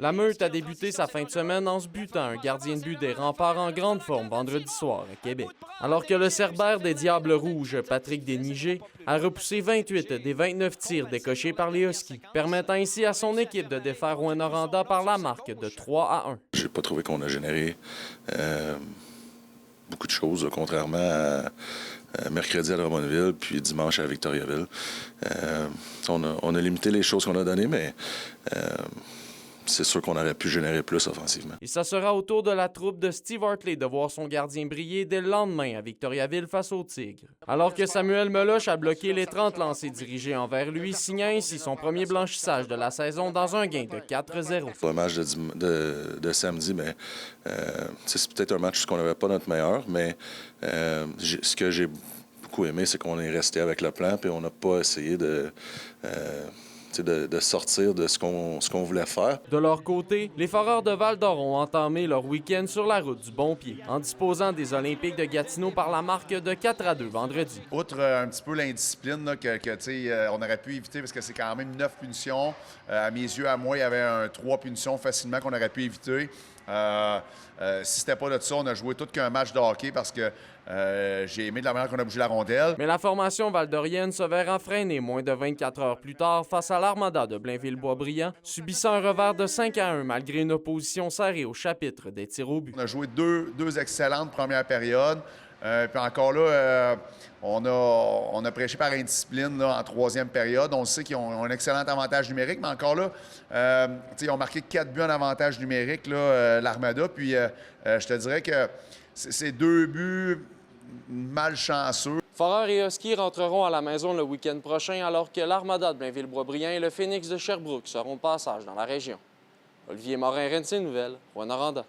La Meute a débuté sa fin de semaine en se butant un gardien de but des Remparts en grande forme vendredi soir à Québec. Alors que le cerbère des Diables Rouges, Patrick Desniger, a repoussé 28 des 29 tirs décochés par les Huskies, permettant ainsi à son équipe de défaire Rouyn-Noranda par la marque de 3-1. J'ai pas trouvé qu'on a généré beaucoup de choses, là, contrairement à mercredi à Drummondville, puis dimanche à Victoriaville. On a limité les choses qu'on a données, mais c'est sûr qu'on aurait pu générer plus offensivement. Et ça sera au tour de la troupe de Steve Hartley de voir son gardien briller dès le lendemain à Victoriaville face aux Tigres. Alors que Samuel Meloche a bloqué les 30 lancers dirigés envers lui, signant ainsi son premier blanchissage de la saison dans un gain de 4-0. Le match de samedi, mais c'est peut-être un match où on n'avait pas notre meilleur, mais ce que j'ai beaucoup aimé, c'est qu'on est resté avec le plan et on n'a pas essayé de sortir de ce qu'on voulait faire. De leur côté, les Foreurs de Val-d'Or ont entamé leur week-end sur la route du bon pied, en disposant des Olympiques de Gatineau par la marque de 4-2 vendredi. Outre un petit peu l'indiscipline là, on aurait pu éviter, parce que c'est quand même 9 punitions. À mes yeux, à moi, il y avait 3 punitions facilement qu'on aurait pu éviter. Si c'était pas de ça, on a joué tout qu'un match de hockey parce que j'ai aimé de la manière qu'on a bougé la rondelle. Mais la formation valdorienne se verra freinée moins de 24 heures plus tard face à l'Armada de Blainville-Boisbriand, subissant un revers de 5-1 malgré une opposition serrée au chapitre des tirs au but. On a joué deux excellentes premières périodes. Puis encore là, on a prêché par indiscipline là, en troisième période. On sait qu'ils ont un excellent avantage numérique, mais encore là, ils ont marqué 4 buts en avantage numérique, l'Armada. Puis je te dirais que c'est 2 buts malchanceux. Foreurs et Huskies rentreront à la maison le week-end prochain alors que l'Armada de Blainville-Boisbriand et le Phoenix de Sherbrooke seront de passage dans la région. Olivier Morin, RNC Nouvelles, Rouyn-Noranda.